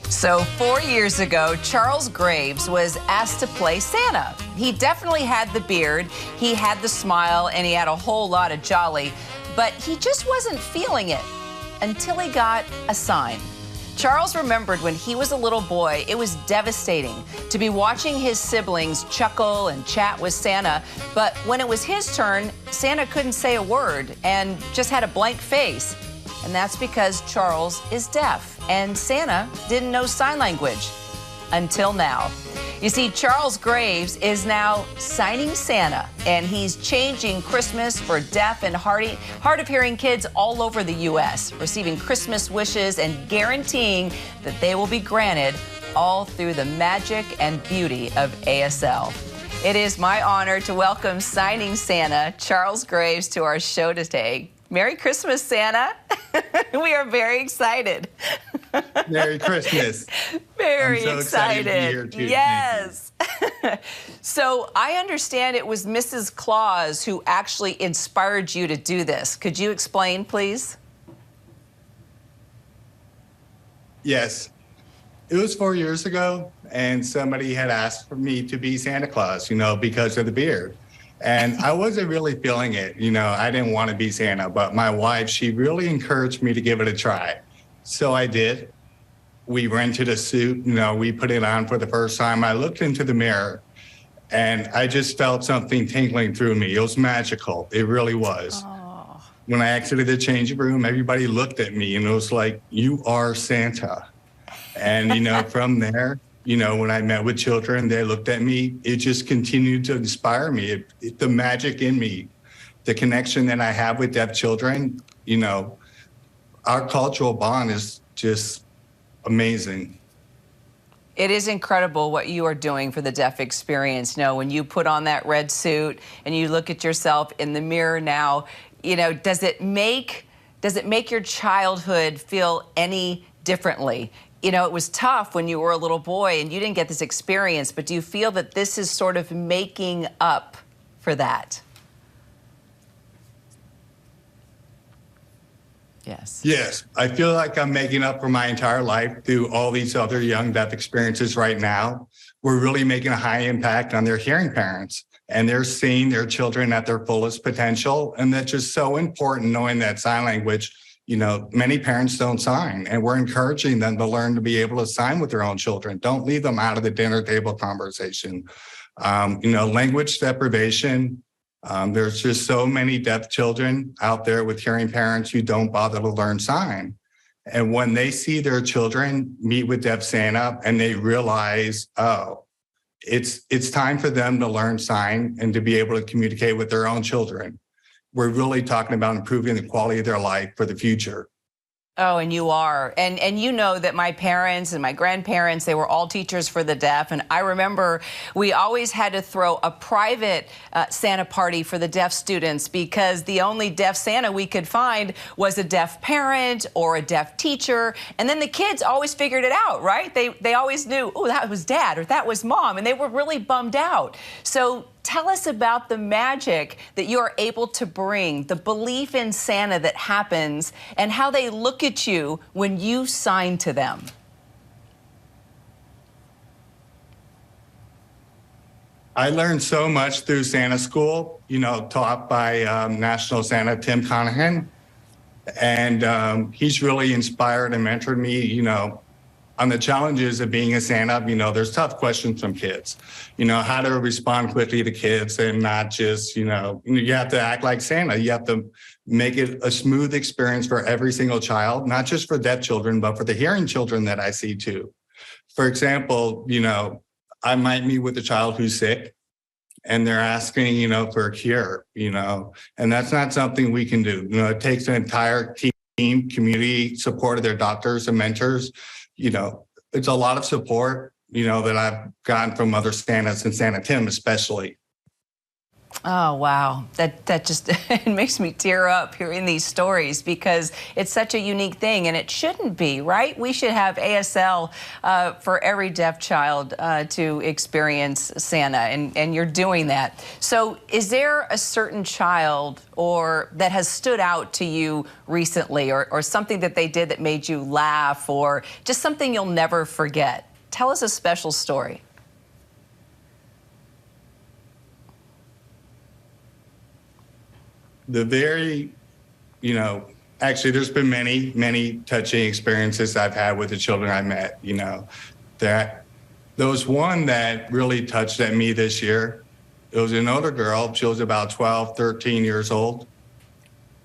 So 4 years ago, Charles Graves was asked to play Santa. He definitely had the beard, he had the smile, and he had a whole lot of jolly, but he just wasn't feeling it until he got a sign. Charles remembered when he was a little boy, it was devastating to be watching his siblings chuckle and chat with Santa, but when it was his turn, Santa couldn't say a word and just had a blank face. And that's because Charles is deaf and Santa didn't know sign language until now. You see, Charles Graves is now signing Santa, and he's changing Christmas for deaf and hard of hearing kids all over the U.S., receiving Christmas wishes and guaranteeing that they will be granted all through the magic and beauty of ASL. It is my honor to welcome signing Santa, Charles Graves, to our show today. Merry Christmas, Santa. We are very excited. Merry Christmas. Very I'm so excited to be here too. Yes. So I understand it was Mrs. Claus who actually inspired you to do this. Could you explain, please? Yes. It was 4 years ago, and somebody had asked for me to be Santa Claus, because of the beard. And I wasn't really feeling it. I didn't want to be Santa, but my wife, she really encouraged me to give it a try. So I did. We rented a suit, we put it on for the first time. I looked into the mirror and I just felt something tingling through me. It was magical. It really was. Oh. When I exited the changing room, everybody looked at me and it was like, you are Santa. And, from there, when I met with children, they looked at me, it just continued to inspire me. The magic in me, the connection that I have with deaf children, our cultural bond is just amazing. It is incredible what you are doing for the deaf experience. When you put on that red suit and you look at yourself in the mirror now, does it make your childhood feel any differently? It was tough when you were a little boy and you didn't get this experience, but do you feel that this is sort of making up for that? Yes. Yes. I feel like I'm making up for my entire life through all these other young deaf experiences right now. We're really making a high impact on their hearing parents, and they're seeing their children at their fullest potential. And that's just so important, knowing that sign language, many parents don't sign, and we're encouraging them to learn to be able to sign with their own children. Don't leave them out of the dinner table conversation. Language deprivation. There's just so many deaf children out there with hearing parents who don't bother to learn sign. And when they see their children meet with Deaf Santa and they realize, oh, it's time for them to learn sign and to be able to communicate with their own children. We're really talking about improving the quality of their life for the future. Oh, and you are. And you know that my parents and my grandparents, they were all teachers for the deaf. And I remember we always had to throw a private Santa party for the deaf students because the only deaf Santa we could find was a deaf parent or a deaf teacher. And then the kids always figured it out, right? They always knew, oh, that was dad or that was mom. And they were really bummed out. So tell us about the magic that you are able to bring, the belief in Santa that happens, and how they look at you when you sign to them. I learned so much through Santa School, taught by National Santa Tim Conahan. And he's really inspired and mentored me, on the challenges of being a Santa. There's tough questions from kids, how to respond quickly to kids and not just, you have to act like Santa. You have to make it a smooth experience for every single child, not just for deaf children, but for the hearing children that I see too. For example, I might meet with a child who's sick and they're asking, for a cure, and that's not something we can do. It takes an entire team, community support of their doctors and mentors. It's a lot of support, that I've gotten from other Santas and Santa Tim especially. Oh, wow. That just it makes me tear up hearing these stories because it's such a unique thing, and it shouldn't be, right? We should have ASL for every deaf child to experience Santa, and you're doing that. So is there a certain child or that has stood out to you recently, or something that they did that made you laugh, or just something you'll never forget? Tell us a special story. The very, actually, there's been many, many touching experiences I've had with the children I met, that there was one that really touched at me this year. It was an older girl. She was about 12, 13 years old.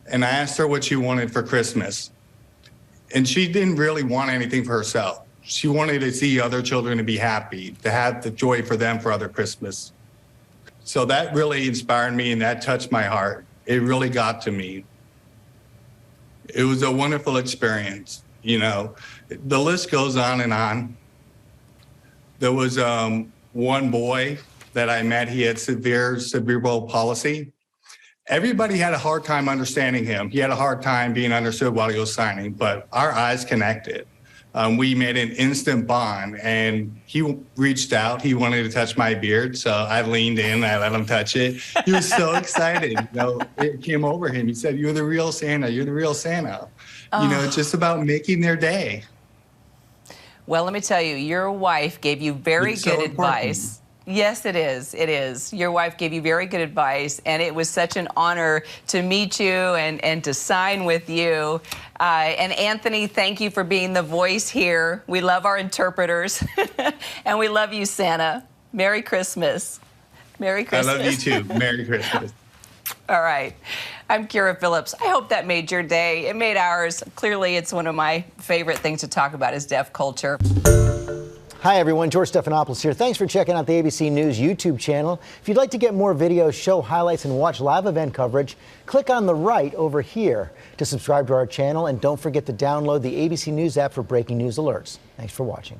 And I asked her what she wanted for Christmas. And she didn't really want anything for herself. She wanted to see other children to be happy, to have the joy for them for other Christmas. So that really inspired me, and that touched my heart. It really got to me. It was a wonderful experience. The list goes on and on. There was one boy that I met. He had severe cerebral palsy. Everybody had a hard time understanding him. He had a hard time being understood while he was signing, but our eyes connected. We made an instant bond, and he reached out. He wanted to touch my beard, so I leaned in. I let him touch it. He was so excited. It came over him. He said, "You're the real Santa. You're the real Santa." It's just about making their day. Well, let me tell you, your wife gave you very good advice. Yes, it is. It is. Your wife gave you very good advice, and it was such an honor to meet you and to sign with you. And Anthony, thank you for being the voice here. We love our interpreters, and we love you, Santa. Merry Christmas. Merry Christmas. I love you too. Merry Christmas. All right. I'm Kyra Phillips. I hope that made your day. It made ours. Clearly, it's one of my favorite things to talk about is deaf culture. Hi, everyone. George Stephanopoulos here. Thanks for checking out the ABC News YouTube channel. If you'd like to get more videos, show highlights, and watch live event coverage, click on the right over here to subscribe to our channel. And don't forget to download the ABC News app for breaking news alerts. Thanks for watching.